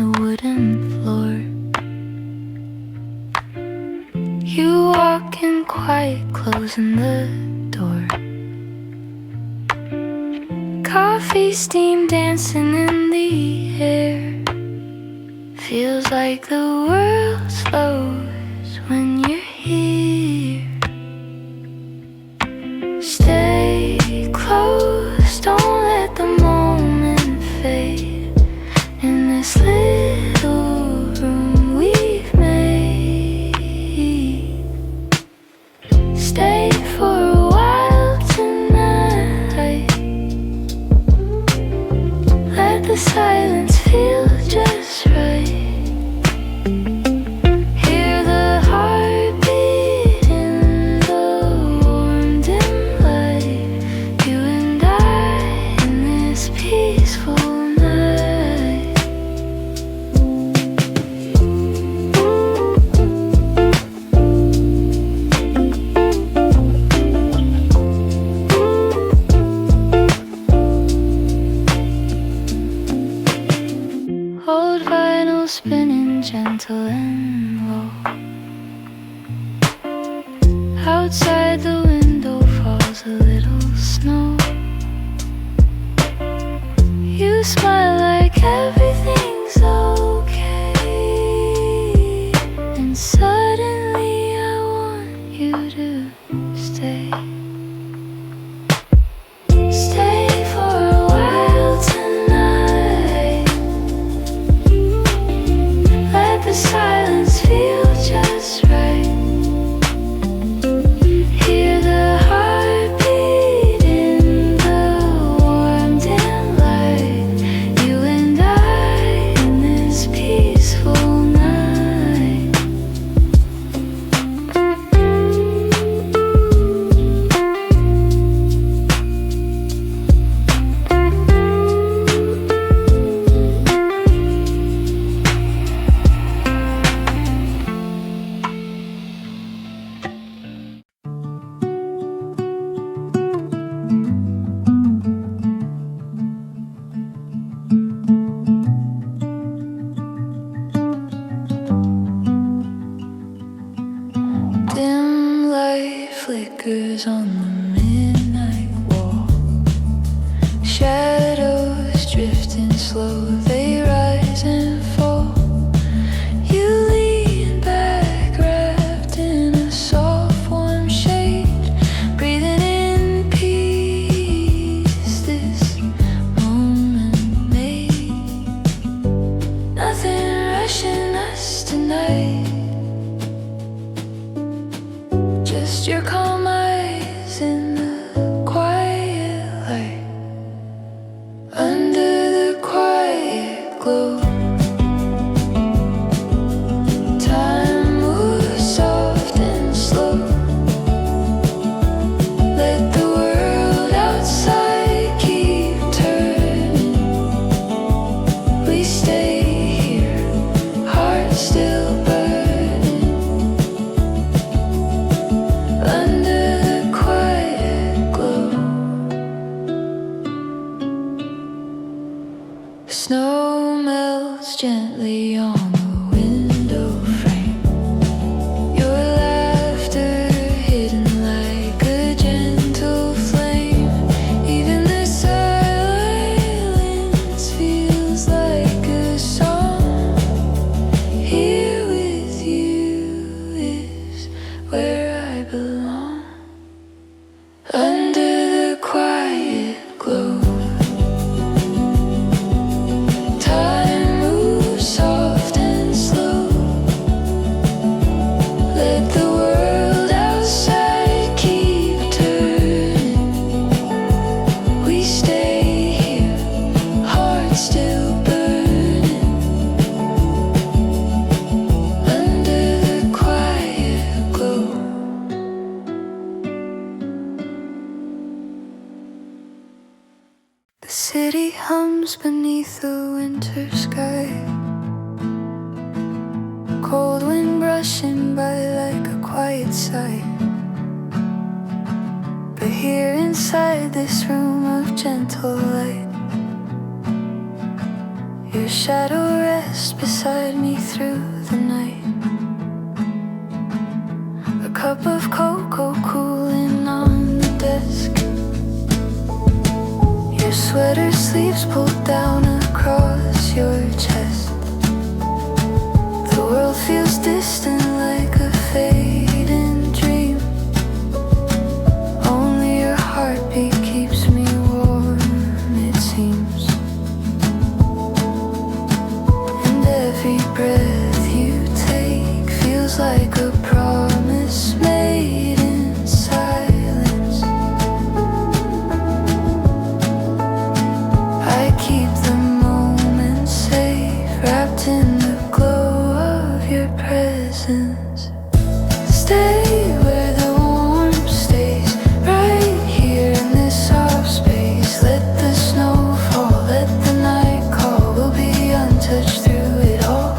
the wooden floor. You walk in quiet, closing the door. Coffee steam dancing in the air. Feels like the world slows when you're here. Stay close, don't let the moment fade. In this little room we've made. Stay for a while tonight. Let the silence feel just right. Hear the heartbeat in the warm dim light. You and I in this peaceful night. Old vinyl spinning gentle and low. Outside the window falls a little snow. You smile like everything's okay. And suddenly I want you to stay. Stay for a while tonight. Let the silence feel just right. Hear the heartbeat in the warm dim light. You and I in this peaceful night. Dim light flickers on the midnight wall. Shadows drifting slow, they rise and fall. You lean back, wrapped in a soft warm shade, breathing in peace. This moment made. Nothing rushing us tonight. Just your calm eyes in the quiet light. Under the quiet glow. Time moves soft and slow. Let the world outside keep turning. We stay here, hearts still burning. Under the quiet glow. Snow melts gently on the window frame. Your laughter hidden like a gentle flame. Even the silence feels like a song. Here with you is where I belong. Under the quiet glow. Time moves soft and slow. Let the world outside keep turning. We stay here, hearts still burning. Under the quiet glow. The city hums beneath the winter sky. Cold wind brushing by like a quiet sigh. But here inside this room of gentle light, Your shadow rests beside me through the night. A cup of cocoa cooling on the desk. Your sweater sleeves pulled down across your chest. The world feels distant like a fading dream. Only your heartbeat keeps me warm, it seems. And every breath you take feels like a promise made in silence. I keep the moment safe, wrapped in the glow of your presence. Stay where the warmth stays, right here in this soft space. Let the snow fall, let the night call. We'll be untouched through it all.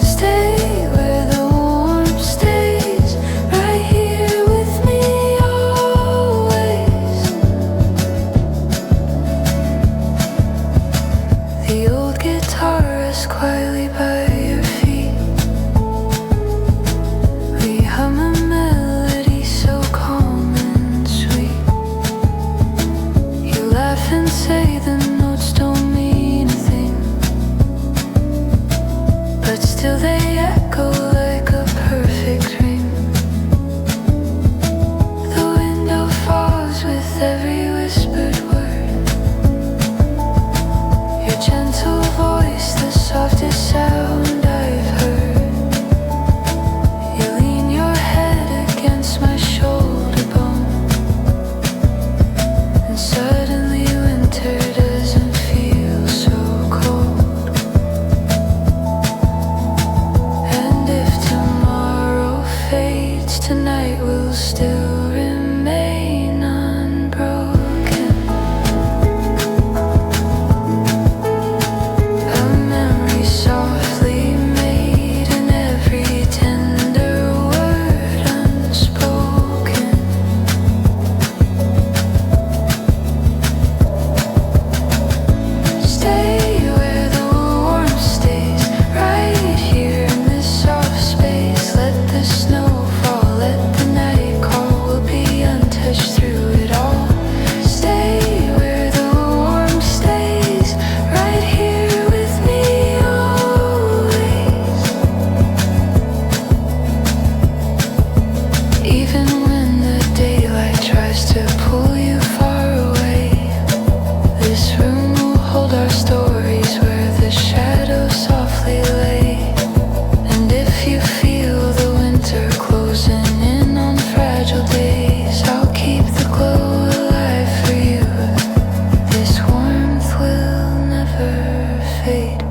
Stay where the warmth stays, right here with me always. The old guitar rests quietly by your feet. We hum a melody so calm and sweet. You laugh and say the notes don't mean a thing, but still they echo like a perfect dream. The window falls with every whispered word. Your gentle voice, the softest sound I've heard. You lean your head against my shoulder bone, and suddenly winter doesn't feel so cold. And if tomorrow fades, tonight will still remain unbroken. A memory softly made, and every tender word unspoken. Stay where the warmth stays, right here in this soft space. Let the snow fall, let the night call. We'll be untouched through it all. Stay where the warmth stays, right here with me always. Even when the daylight tries to pull you far away, this room will hold our stories where the shadows softly lay. And if you feel the winter closing in on fragile days, I'll keep the glow alive for you. This warmth will never fade.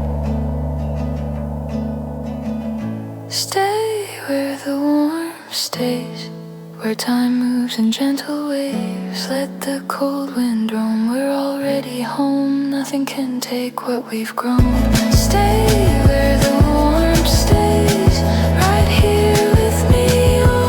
Stay where the warmth stays, where time moves in gentle waves. Let the cold wind roam, we're already home. Nothing can take what we've grown. Stay where the warmth stays, right here with me always.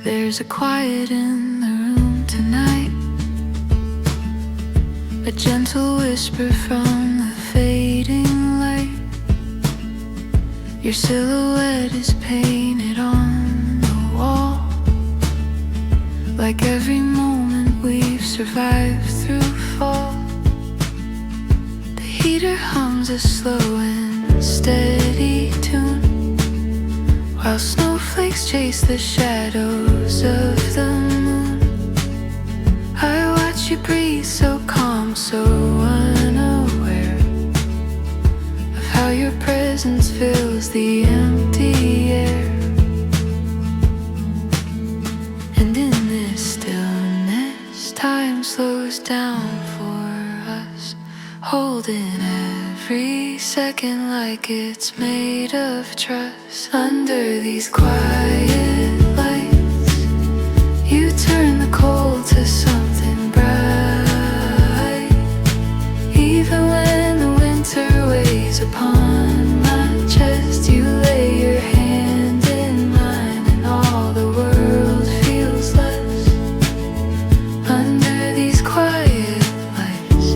There's a quiet in the room tonight, a gentle whisper from the fading light. Your silhouette is painted on the wall, like every moment we've survived through fall. The heater hums a slow and steady tune, while snowflakes chase the shadows of the moon. I watch you breathe so calm, so unaware of how your presence fills the empty air. And in this stillness, time slows down for us, holding every second like it's made of trust. Under these quiet lights, you turn the cold to something bright. Even when the winter weighs upon my chest, you lay your hand in mine and all the world feels less. Under these quiet lights,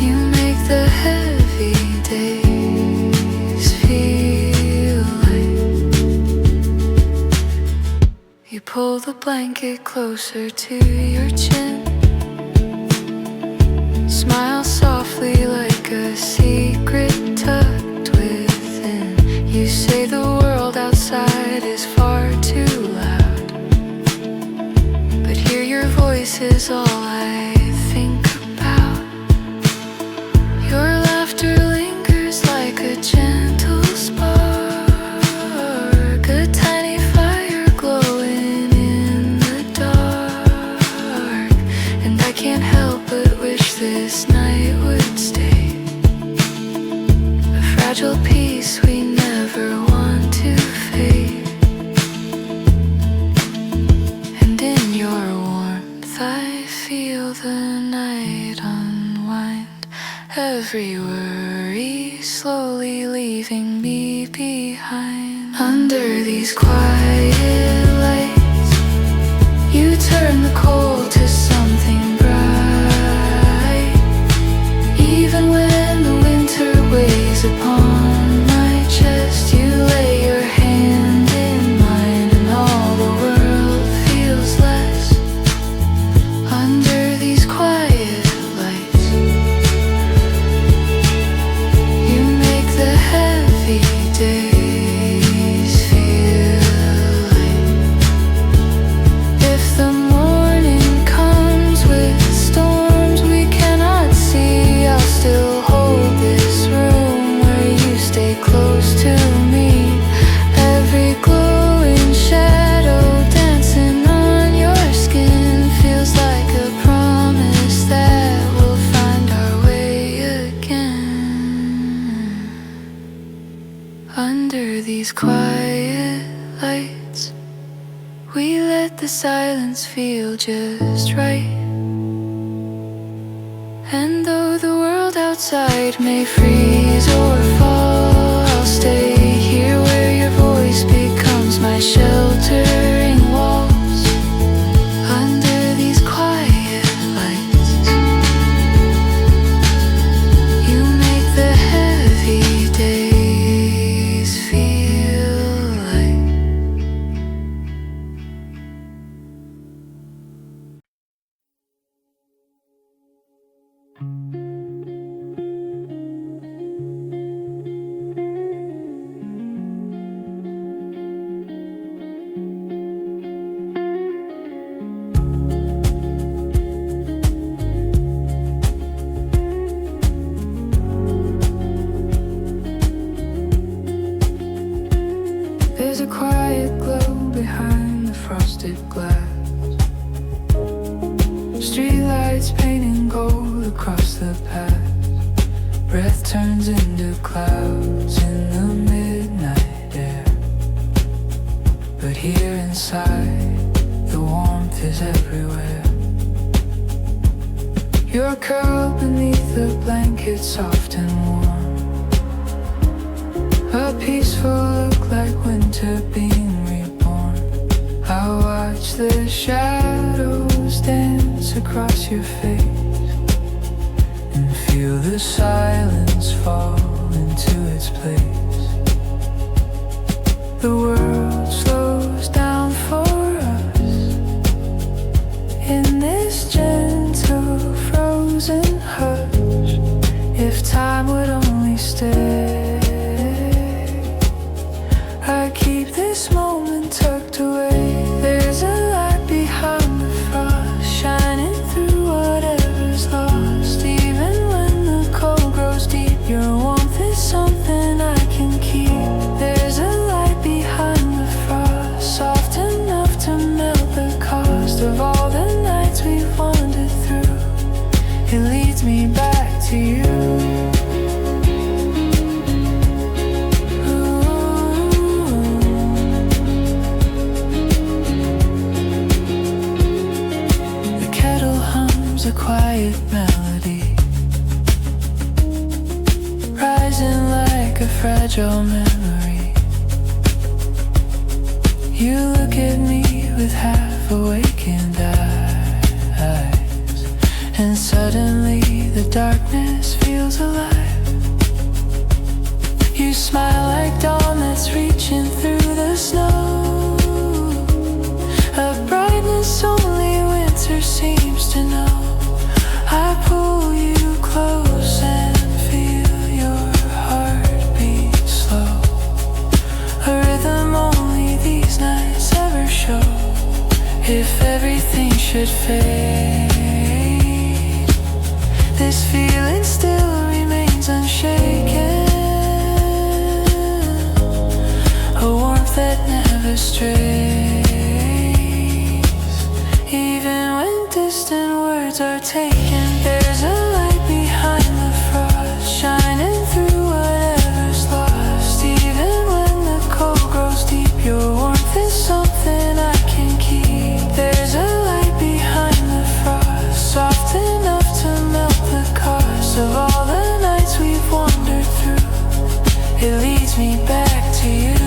you make the heavy days feel light. You pull the blanket closer to your chin, smile softly like a secret tucked within. You say the world outside is far too loud, but hear your voice is all I think about. Your laughter lingers like a gentle spark, a tiny fire glowing in the dark. And I can't help but wish this night would stay, a fragile piece we never want to fade. And in your warmth I feel the night unwind, every worry slowly leaving me behind. Under these quiet lights, you turn the cold to something bright. Even when the winter weighs upon my chest, you lay your hand in mine and all the world feels less. Under these quiet lights, you make the heavy days feel light. If the morning comes with storms we cannot see, I'll still hold this room where you stay close to me. Every glowing shadow dancing on your skin feels like a promise that we'll find our way again. Under these quiet lights, we let the silence feel just right. And though the world outside may freeze or fall, I'll stay here where your voice becomes my sheltering walls. Under these quiet lights, you make the heavy days feel light. There's a quiet glow behind the frosted glass, streetlights painting gold across the path. Breath turns into clouds in the midnight air, but here inside the warmth is everywhere. You're curled beneath the blanket, soft and warm, a peaceful look like winter being reborn. I watch the shadows dance across your face and feel the silence fall into its place. The world slows down for us in this gentle frozen hush. If time would only stay, I keep this moment tucked away. There's a light behind the frost, shining through whatever's lost. Even when the cold grows deep, fragile memory. You look at me with half awakened eyes, and suddenly the darkness feels alive. You smile like dawn that's reaching through the snow, a brightness only winter seems to know. I pull you close and feel your heartbeat slow, a rhythm only these nights ever show. If everything should fade, this feeling still remains unshaken, a warmth that never strays, even when distant words are taken. There's a light behind the frost, shining through whatever's lost. Even when the cold grows deep, your warmth is something I can keep. There's a light behind the frost, soft enough to melt the cost of all the nights we've wandered through. It leads me back to you.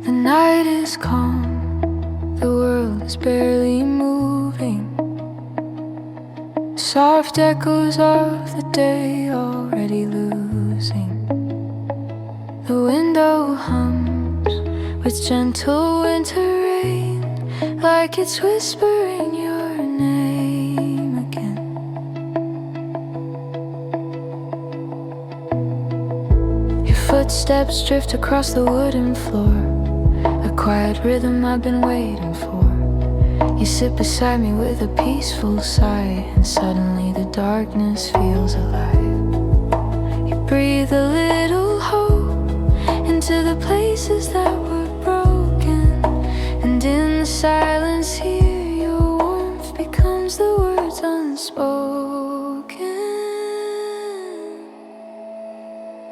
The night is calm, the world is barely moving. Soft echoes of the day already losing. The window hums with gentle winter rain, like it's whispering your name again. Your footsteps drift across the wooden floor, a quiet rhythm I've been waiting for. You sit beside me with a peaceful sigh, and suddenly the darkness feels alive. You breathe a little hope into the places that were broken, and in the silence here your warmth becomes the words unspoken.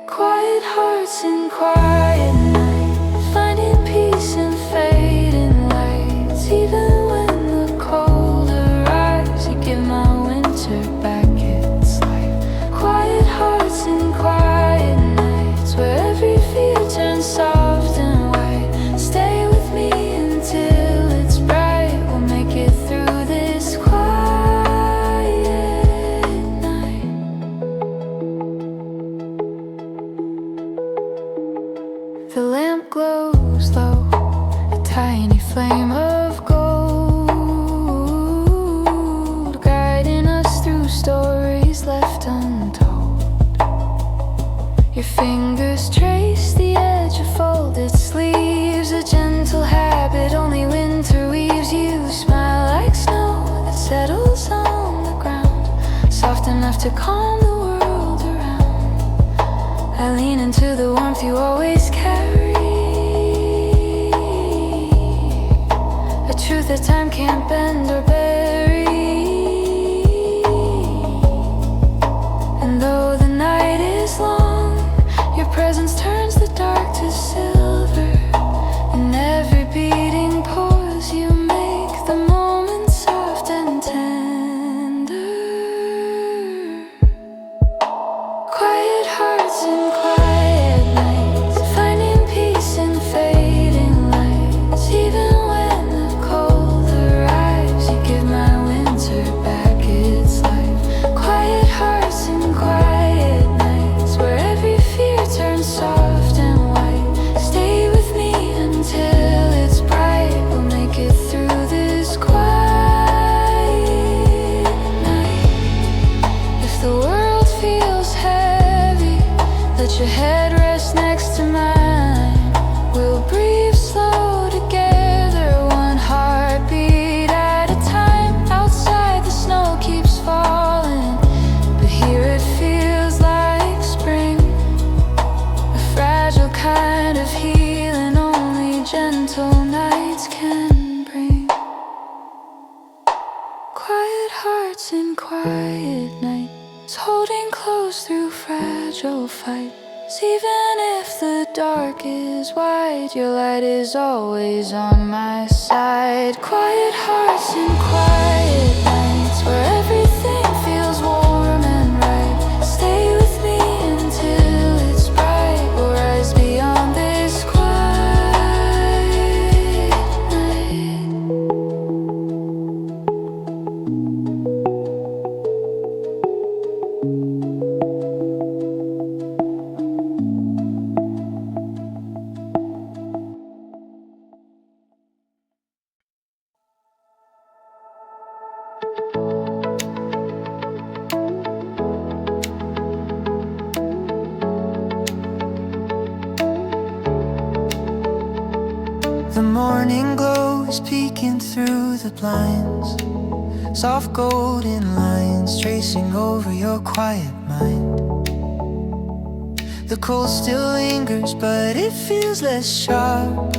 Quiet hearts in quiet nights, finding peace in fading lights. Even when the cold arrives, you give my winter back its life. Quiet hearts in quiet nights, where every fear turns soft and white. Stay with me until it's bright, we'll make it through this quiet night. The lamp glows low, a tiny flame of gold, guiding us through stories left untold. Your fingers trace the edge of to calm the world around. I lean into the warmth you always carry, a truth that time can't bend or bury. And though the night is long, your presence turns the dark to silver. In every beating pause you make the moment soft and tender. Quiet hearts and quiet nights, finding peace in fading lights. Even when the cold arrives, you give my winter back its life. Quiet hearts and quiet nights, where every fear turns soft and white. Stay with me until it's bright. We'll make it through this quiet night. If the world feels heavy, let your head rest next to mine. We'll breathe slow together, one heartbeat at a time. Outside the snow keeps falling, but here it feels like spring. A fragile kind of healing only gentle nights can bring. Quiet hearts and quiet nights, holding close through fragile fights. Even if the dark is wide, your light is always on my side. Quiet hearts and quiet nights, where everything feels warm and right. Stay with me until it's bright. We'll rise beyond this quiet night. The morning glow is peeking through the blinds, soft golden lines tracing over your quiet mind. The cold still lingers, but it feels less sharp,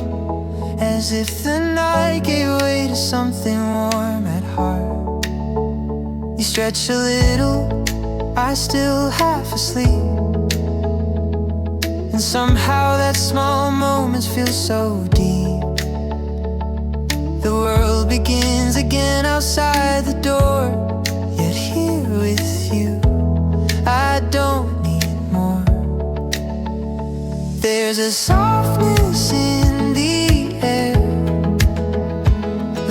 as if the night gave way to something warm at heart. You stretch a little, I still half asleep, and somehow that small moment feels so deep. The world begins again outside the door, yet here with you I don't need more. There's a softness in the air,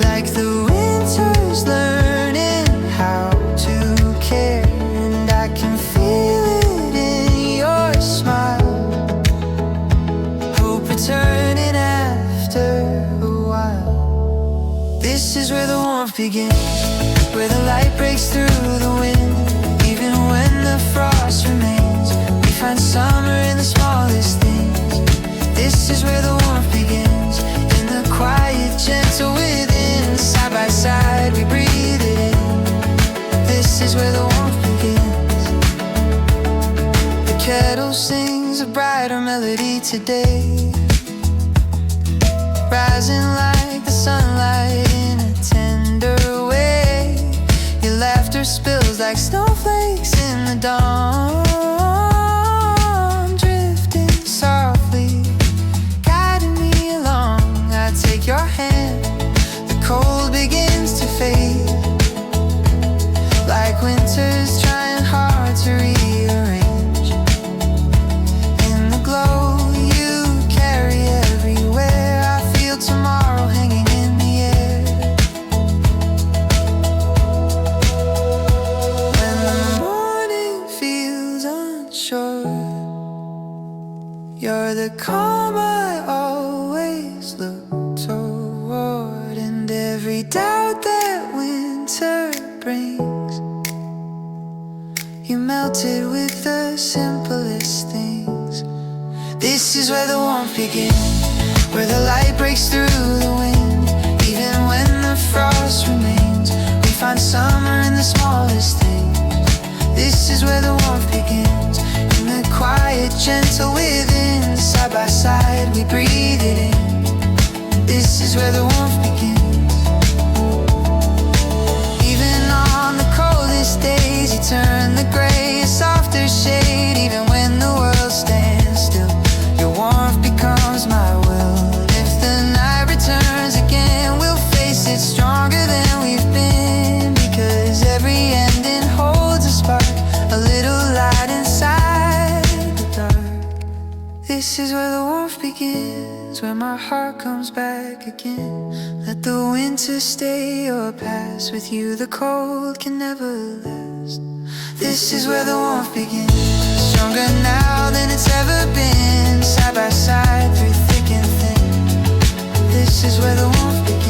like the winter's learning how to care. And I can feel it in your smile, hope returning after a while. This is where the warmth begins, where the light breaks through the wind. Even when the frost remains, we find summer in the smallest things. This is where the warmth begins, in the quiet, gentle within. Side by side, we breathe it in. This is where the warmth begins. The kettle sings a brighter melody today, rising like the sunlight in a tender way. Your laughter spills like snowflakes in the dawn, drifting softly, guiding me along. I take your hand, the cold begins to fade, like winter's trying hard to rearrange. In the glow you carry everywhere, I feel tomorrow hanging in the air. When the morning feels unsure, you're the calm I always look toward. And every doubt that winter brings, you melted with the simplest things. This is where the warmth begins, where the light breaks through the wind. Even when the frost remains, we find summer in the smallest things. This is gentle within. Side by side we breathe it in. This is where the warmth begins. Even on the coldest days you turn the gray a softer shade. Even when the world stands still, your warmth becomes my will. If the night returns again, we'll face it stronger than we've been. Because every ending holds a spark, a little light inside the dark. This is where the warmth begins, where my heart comes back again. Let the winter stay or pass, with you the cold can never last. This is where the warmth begins, stronger now than it's ever been. Side by side through thick and thin. This is where the warmth begins.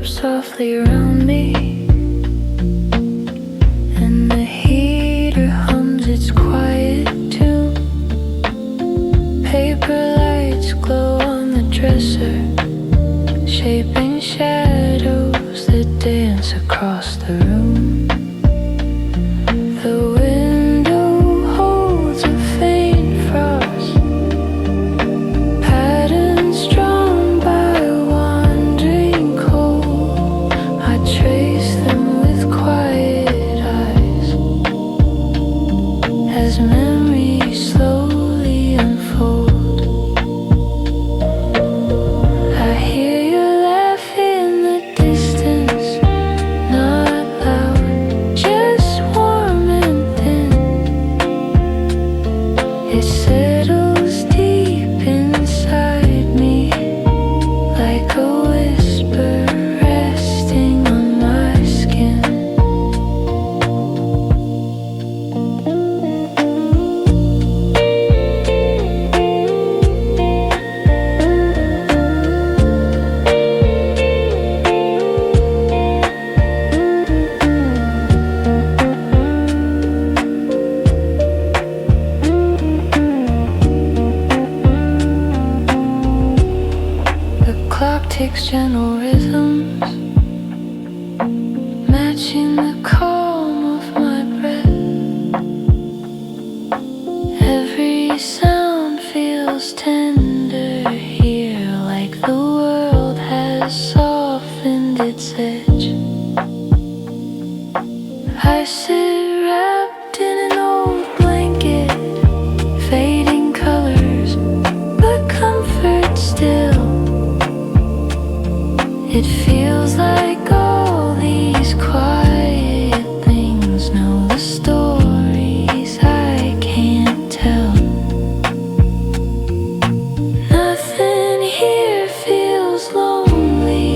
Softly around me, and the heater hums its quiet tune. Paper lights glow on the dresser, shaping shadows that dance across the room. The window holds a faint frost, patterns drawn by wandering cold. I trace them with quiet eyes as memories slowly unfold. I hear you laugh in the distance, not loud, just warm and thin. It settles deep inside me like a whisper resting on my skin. The clock takes gentle rhythms, matching the calm of my breath. Every sound feels tender here, like the world has softened its edge. I sit wrapped in an old blanket, fading colors, but comfort still. It feels like all these quiet things know the stories I can't tell. Nothing here feels lonely,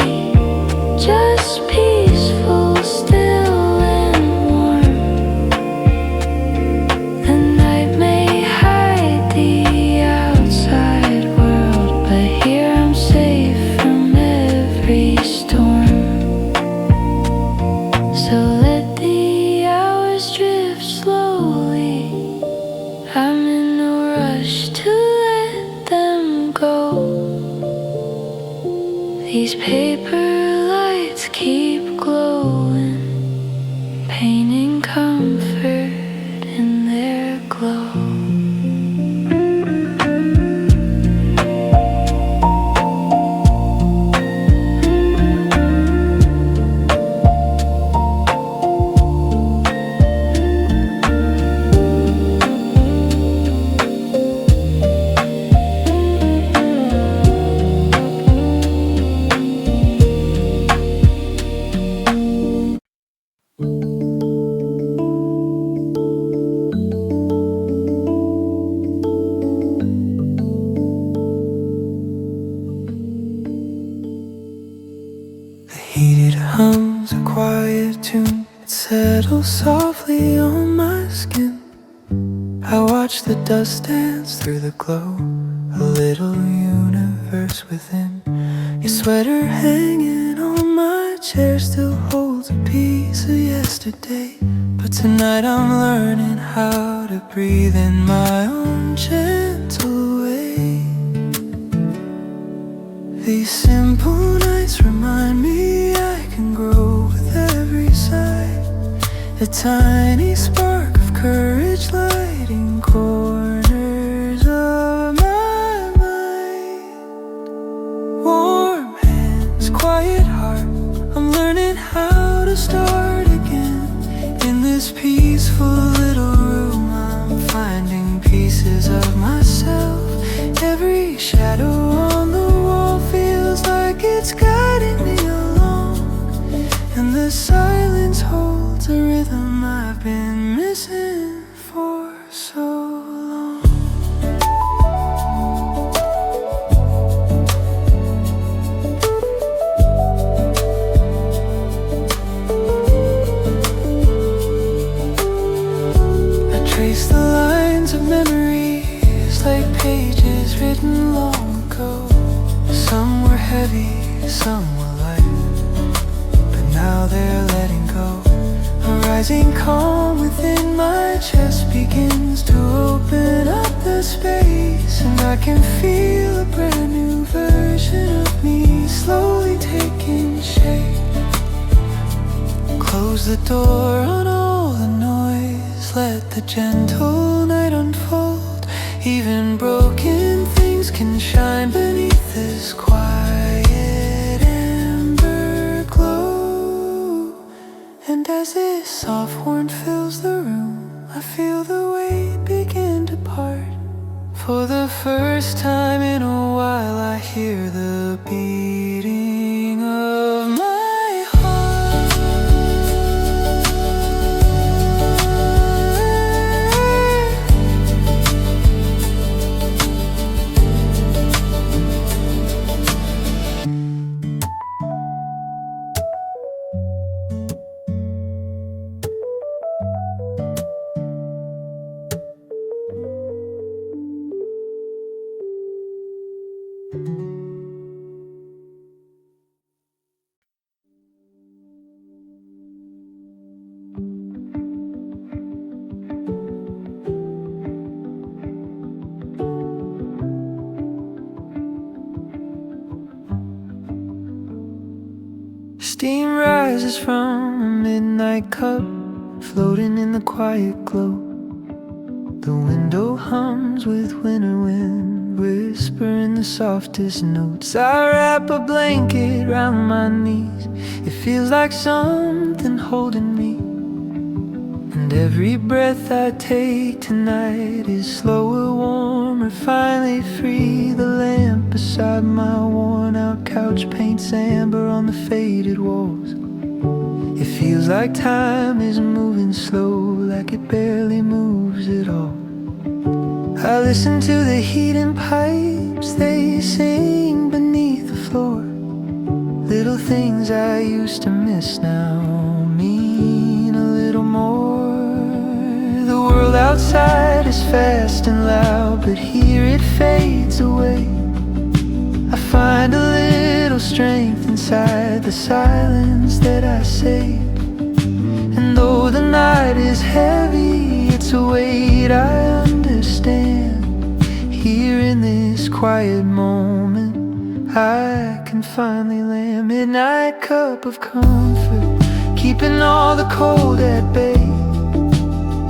just peaceful, still and warm. The night may hide the outside world, but here I'm safe from every storm. settle softly on my skin. I watch the dust dance through the glow, a little universe within. Your sweater hanging on my chair still holds a piece of yesterday. But tonight I'm learning how to breathe in my own gentle way. These simple nights remind me I can grow with every sigh. A tiny spark of courage lighting corners of my mind. Warm hands, quiet heart, I'm learning how to start again. In this peaceful little room I'm finding pieces of myself. Every shadow on the wall feels like it's guiding me along, and the silence holds a rhythm I've been missing for so long. I trace the lines of memories like pages written long ago. Some were heavy, some were light, but now they're letting go. A rising calm within my chest begins to open up the space, and I can feel a brand new version of me slowly taking shape. Close the door on all the noise, let the gentle night unfold. Even broken things can shine beneath this quiet amber glow. And as this soft warmth fills the room, I feel the weight begin to part. For the first time in a while I hear the beating of my heart. Steam rises from a midnight cup, floating in the quiet glow. The window hums with winter wind, whispering the softest notes. I wrap a blanket round my knees, it feels like something holding me. And every breath I take tonight is slower, warmer, finally free. The lamp beside my worn out couch paints amber on the faded walls. It feels like time is moving slow, like it barely moves at all. I listen to the heating pipes, they sing beneath the floor. Little things I used to miss now mean a little more. The world outside is fast and loud, but here it fades away. I find a little strength inside the silence that I saved. And though the night is heavy, it's a weight I understand. Here in this quiet moment, I can finally land. Midnight cup of comfort, keeping all the cold at bay.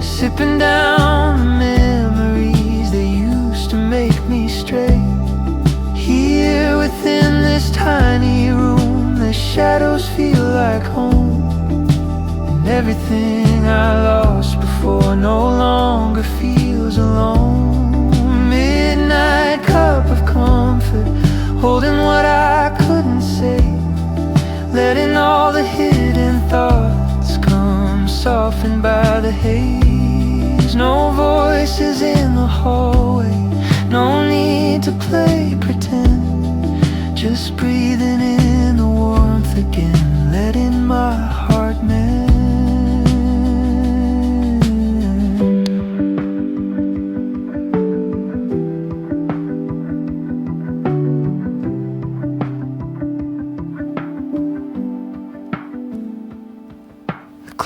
Sipping down the memories that used to make me stray. Here within this tiny room, the shadows feel like home. And everything I lost before no longer feels alone. Midnight cup of comfort, holding what I couldn't say, letting all the hidden thoughts come softened by the haze. No voices in the hallway, no need to play pretend, just breathing in the warmth again, letting my heart mend.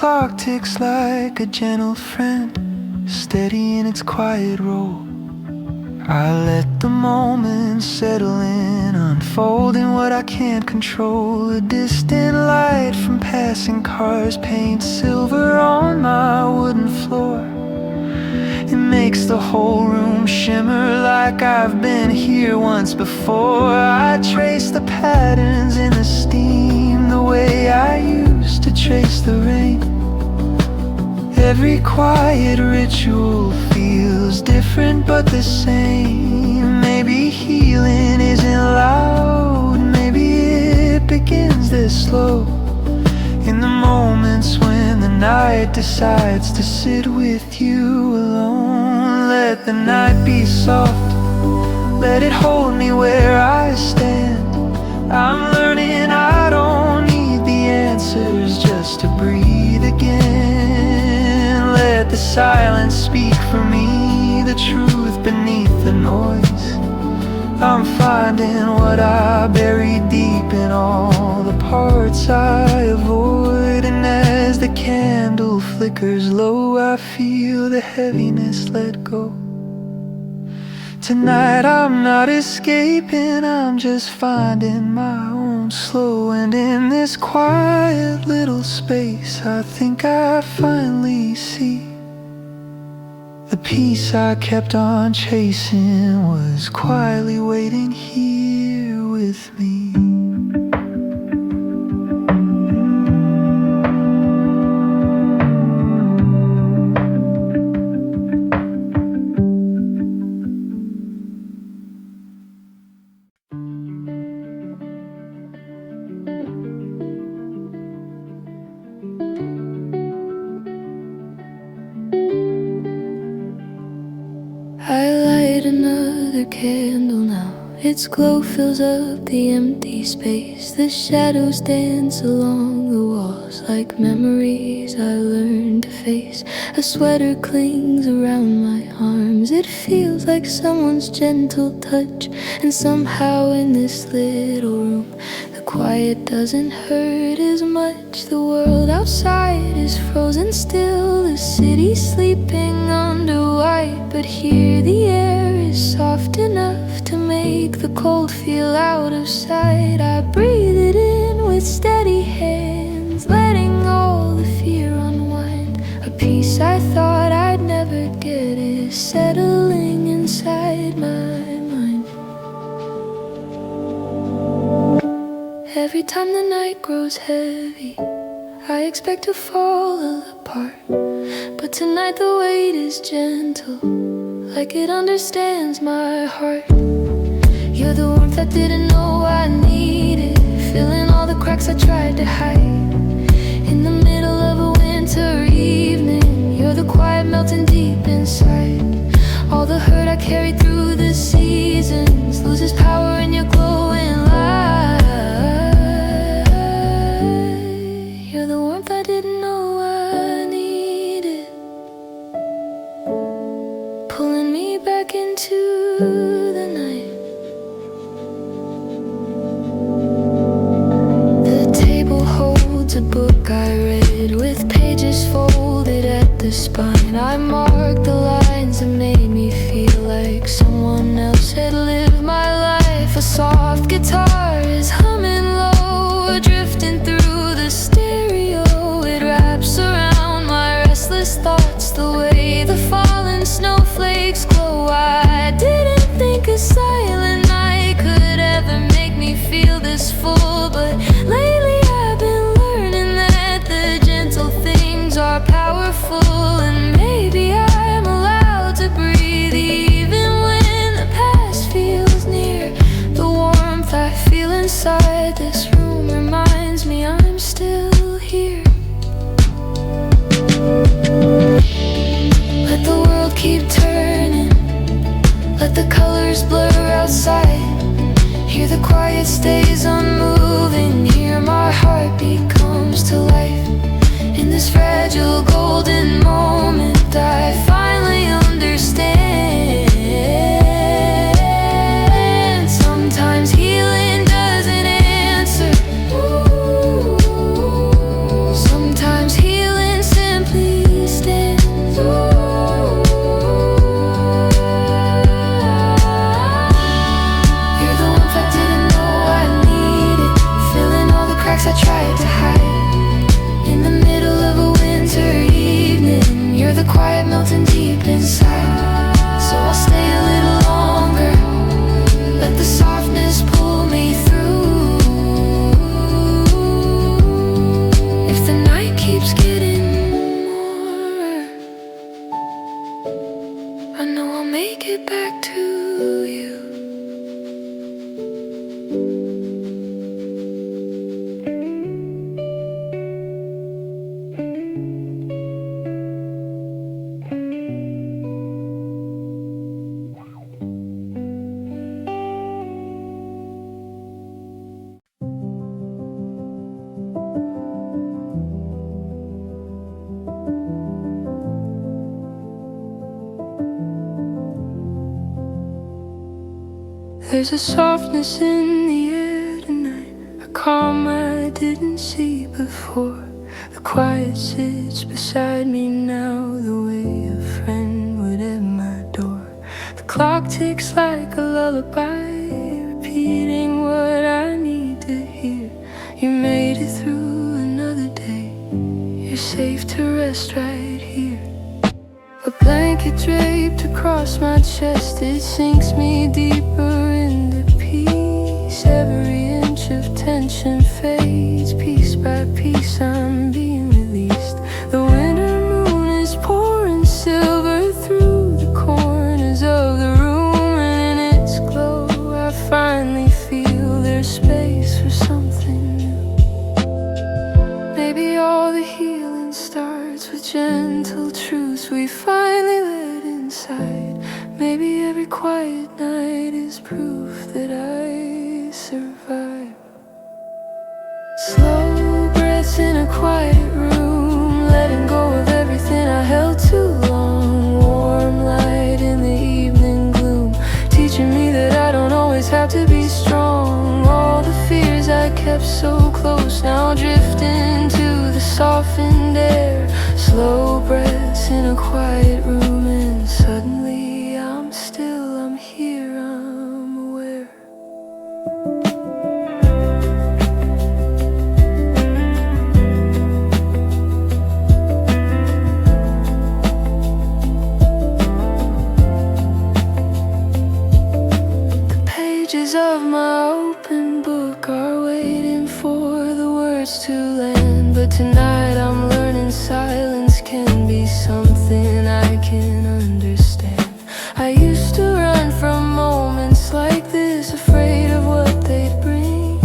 clock ticks like a gentle friend, steady in its quiet roll. I let the moment settle in, unfolding what I can't control. A distant light from passing cars paints silver on my wooden floor. It makes the whole room shimmer like I've been here once before. I trace the patterns in the steam the way I used to trace the rain. Every quiet ritual feels different but the same. Maybe healing isn't loud, maybe it begins this slow. In the moments when the night decides to sit with you alone. Let the night be soft, let it hold me where I stand. I'm learning I don't need the answers just to breathe again. Let the silence speak for me, the truth beneath the noise. I'm finding what I buried deep in all the parts I avoid. And as the candle flickers low, I feel the heaviness let go. Tonight I'm not escaping, I'm just finding my own slow. And in this quiet little space, I think I finally see the peace I kept on chasing was quietly waiting here with me. I light another candle now. Its glow fills up the empty space. The shadows dance along the walls like memories I learned to face. A sweater clings around my arms. It feels like someone's gentle touch. And somehow in this little room, the quiet doesn't hurt as much. The world outside is frozen still, the city sleeping under white. But here the air is soft enough to make the cold feel out of sight. I breathe it in with steady hands, letting all the fear unwind. A peace I thought I'd never get is settling inside my mind. Every time the night grows heavy, I expect to fall apart. But tonight the weight is gentle, like it understands my heart. You're the warmth I didn't know I needed, filling all the cracks I tried to hide. In the middle of a winter evening, you're the quiet melting deep inside. All the hurt I carried through the seasons loses power in your glowing light. You're the warmth I didn't know I needed, pulling me back into the night. The table holds a book I read with pages folded at the spine. I marked the lines that made me feel like someone else had lived my life. A soft guitar is humming low, drifting through the stereo. It wraps around my restless thoughts the way the fallen snowflakes glow. I didn't think a silent night could ever make me feel this full, but lately I've been learning that the gentle things are powerful. And maybe I'm allowed to breathe even when the past feels near. The warmth I feel inside this room reminds me I'm still here. Let the world keep turning, let the colors blur outside. Here the quiet stays unmoving, here my heartbeat comes to life. In this fragile golden moment I finally understand. Sometimes healing doesn't answer, sometimes healing There's a softness in the air tonight, a calm I didn't see before. The quiet sits beside me now, the way a friend would at my door. The clock ticks like a lullaby, repeating what I need to hear. You made it through another day, you're safe to rest right here. A blanket draped across my chest, it sinks me deeper into peace. Every inch of tension fades, piece by piece I'm being released. The winter moon is pouring silver through the corners of the room, and in its glow I finally feel there's space for something new. Maybe all the healing starts with gentle truths we finally let inside. Maybe every quiet night is proof that I survive. Slow breaths in a quiet room, letting go of everything I held too long. Warm light in the evening gloom, teaching me that I don't always have to be strong. All the fears I kept so close now drift into the softened air. Slow breaths in a quiet room, and suddenly I'm still, I'm here, I'm aware. The pages of my open book are waiting for the words to land, but tonight I'm learning silence can be something I can understand. I used to run from moments like this, afraid of what they'd bring,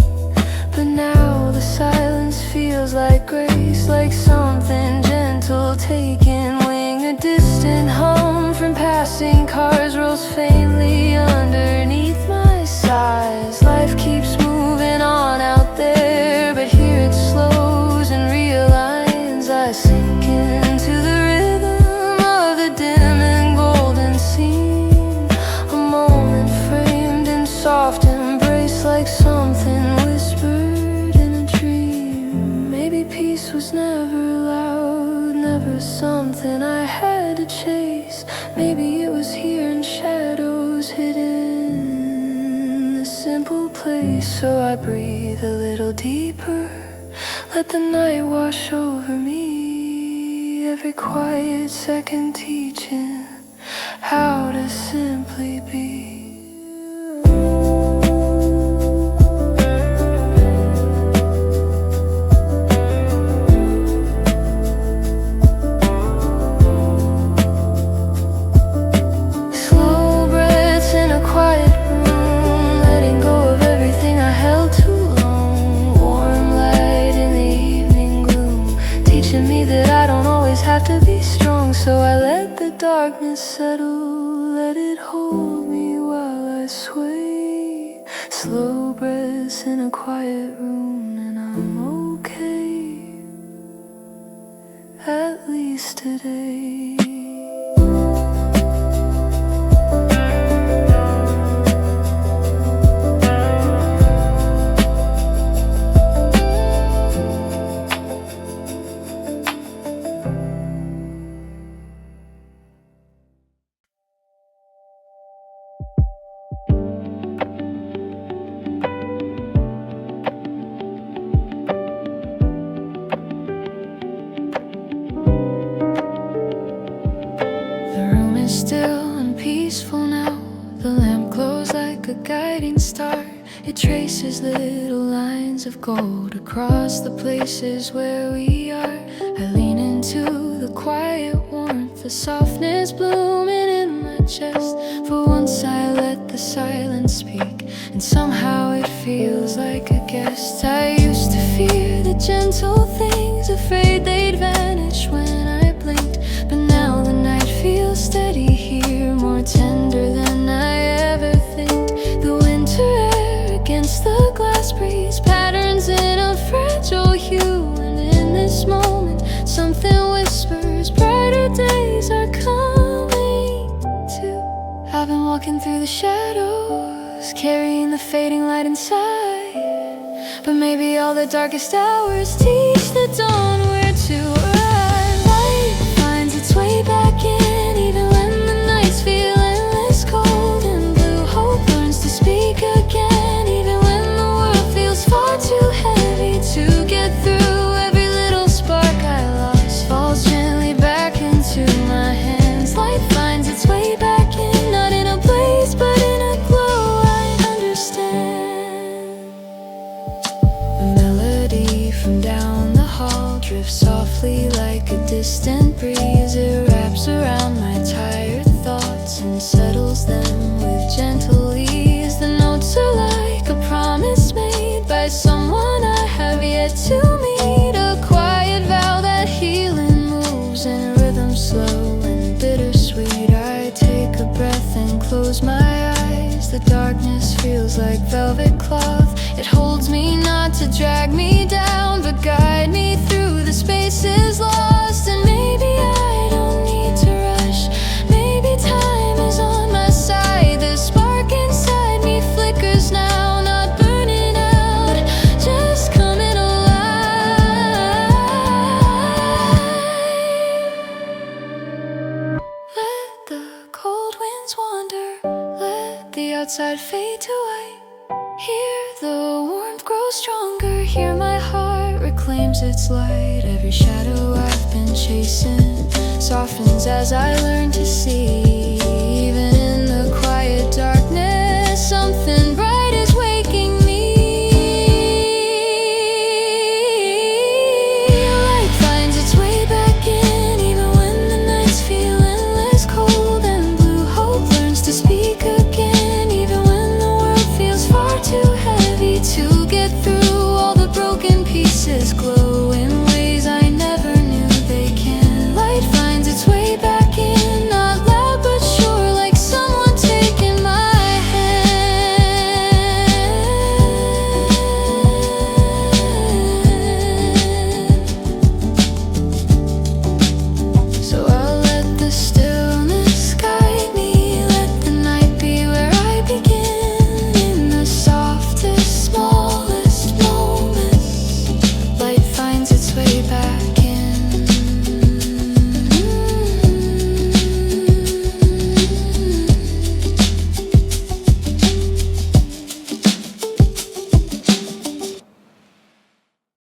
but now the silence feels like grace, like something gentle taking wing. A distant hum from passing cars rolls faintly underneath my sighs. Life keeps moving on out there, but here it slows and realigns. I sink into the rhythm of the dim and golden scene, a moment framed in soft embrace, like something whispered in a dream. Maybe peace was never loud, never something I had to chase. Maybe it was here in shadows, hidden in a simple place. So I breathe a little deeper, let the night wash over me. Every quiet second teaching how to simply be. Slow breaths in a quiet room, letting go of everything I held too long. Warm light in the evening gloom, teaching me that I don't always have to be strong. So I let the darkness settle, let it hold me while I sway. Slow breaths in a quiet room, and I'm okay, at least today. Still and peaceful now, the lamp glows like a guiding star. It traces little lines of gold across the places where we are. I lean into the quiet warmth, the softness blooming in my chest. For once I let the silence speak, and somehow it feels like a guest. I used to fear the gentle things, afraid they'd vanish when I blinked, but now the night feels steady here, more tender than I ever think. The winter air against the glass breeze, patterns in a fragile hue, and in this moment something whispers brighter days are coming too. I've been walking through the shadows, shadows, carrying the fading light inside. But maybe all the darkest hours teach the dawn where to arrive. Light finds its way back in, even when the nights feel endless, cold and blue. Hope learns to speak again, even when the world feels far too heavy to get through. Every little spark I lost falls gently back into my hands. Light finds its way back in, not in a blaze but in a glow I understand. A melody from down the hall drifts softly like a distant breeze. It wraps around my tired thoughts and settles them with gentle ease. The notes are like a promise made by someone I have yet to meet. A quiet vow that healing moves in rhythm slow and bittersweet. I take a breath and close my eyes. The darkness feels like velvet cloth. It holds me not to drag me down, but guide me through the spaces lost. And maybe I don't need to rush. Maybe time is on my side. The spark inside me flickers now, not burning out, just coming alive. Let the cold winds wander, let the outside fade to white. Hear the warmth grow stronger, hear my heart reclaims its light. Every shadow I've been chasing softens as I learn to